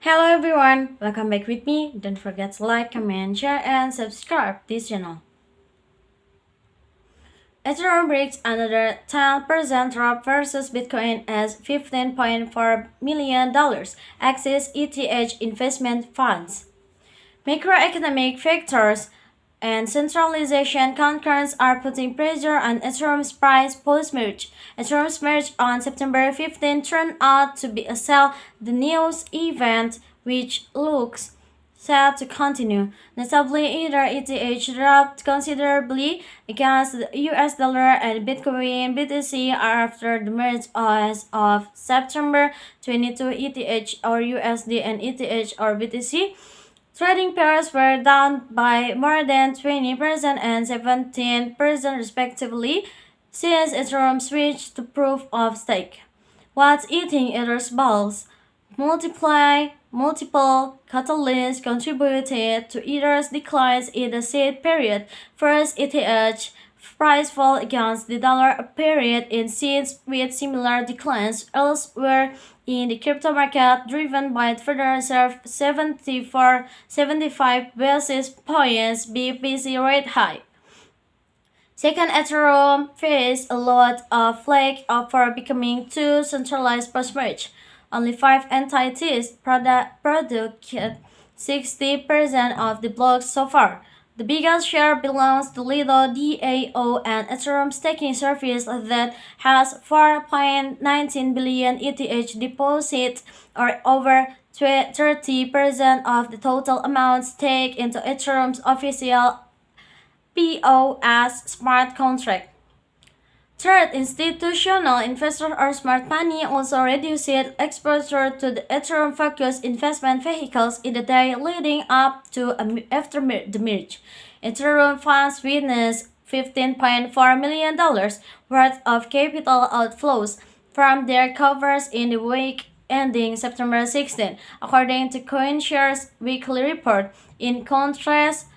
Hello everyone, welcome back with me. Don't forget to like, comment, share, and subscribe this channel. Ethereum breaks another 10% drop versus Bitcoin as $15.4 million access ETH investment funds. Macroeconomic factors and centralization concerns are putting pressure on Ethereum's price post-merge. Ethereum's merge on September 15 turned out to be a sell the news event which looks set to continue. Notably, Ether ETH dropped considerably against the US dollar and Bitcoin BTC after the merge as of September 22. ETH or USD and ETH or BTC trading pairs were down by more than 20% and 17% respectively since Ethereum switched to proof of stake. What's eating Ether's balls? Multiple catalysts contributed to Ether's declines in the said period. First, ETH price fall against the dollar a period in since with similar declines elsewhere in the crypto market driven by the Federal Reserve 75 basis points BPC rate hike. Second, Ethereum faced a lot of flack for becoming too centralized post-merge. Only 5 entities produced 60% of the blocks so far. The biggest share belongs to Lido DAO, an Ethereum staking service that has 4.19 billion ETH deposits, or over 30% of the total amount staked into Ethereum's official POS smart contract. Third, institutional investors or smart money also reduced exposure to the Ethereum-focused investment vehicles in the day leading up to after the merge. Ethereum funds witnessed $15.4 million worth of capital outflows from their covers in the week ending September 16, according to CoinShares weekly report. In contrast,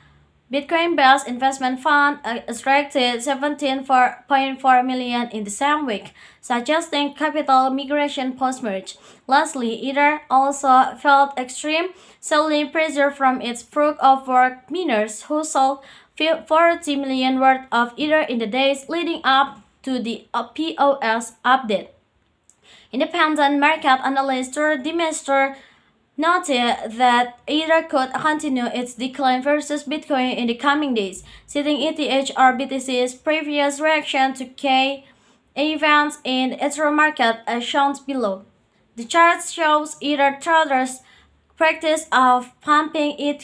Bitcoin-based investment fund attracted 17.4 million in the same week, suggesting capital migration post-merge. Lastly, Ether also felt extreme selling pressure from its proof-of-work miners who sold 40 million worth of Ether in the days leading up to the POS update. Independent market analyst Dimester noted that Ether could continue its decline versus Bitcoin in the coming days, citing ETH or BTC's previous reaction to key events in the Ethereum market as shown below. The chart shows Ether traders' practice of pumping ETH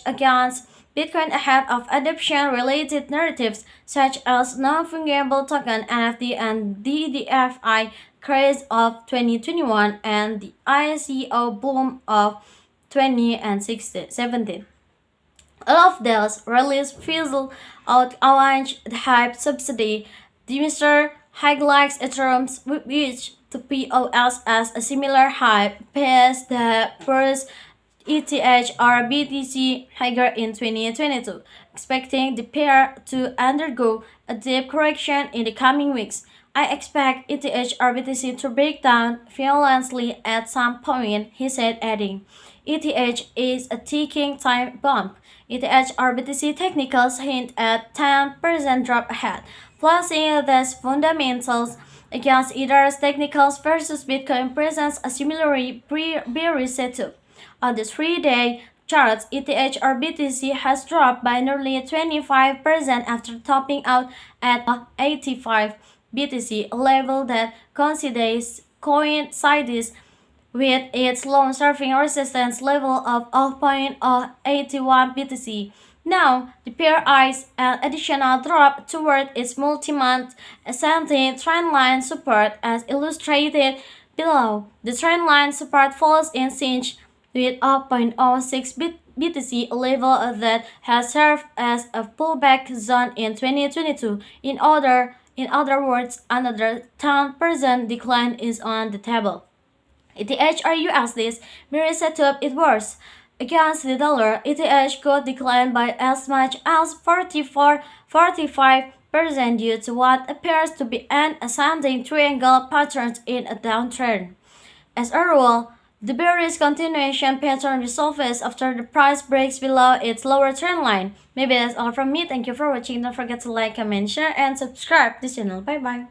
against Bitcoin ahead of adoption-related narratives such as non-fungible token (NFT) and DDFI craze of 2021 and the ICO boom of 2017. All of those release fizzle out launch the hype subsidy. The Mr. highlights Ethereum's switch to POS as a similar hype pace that first ETH or BTC higher in 2022, expecting the pair to undergo a deep correction in the coming weeks. I expect ETH or BTC to break down violently at some point, he said, adding, ETH is a ticking time bomb. ETH or BTC technicals hint at 10% drop ahead, placing these fundamentals against Ether's technicals versus Bitcoin presents a similarly bearish setup. On the 3-day charts, ETH or BTC has dropped by nearly 25% after topping out at 85 BTC, a level that coincides with its long-serving resistance level of 0.81 BTC. Now, the pair eyes an additional drop toward its multi-month ascending trendline support as illustrated below. The trendline support falls in sync with 0.06 BTC, a level that has served as a pullback zone in 2022. In other words, another 10% decline is on the table. ETH or USD's mirror setup is worse. Against the dollar, ETH could decline by as much as 45% due to what appears to be an ascending triangle pattern in a downtrend. As a rule, The bearish continuation pattern resolves after the price breaks below its lower trend line. Maybe that's all from me. Thank you for watching. Don't forget to like, comment, share, and subscribe this channel. Bye bye.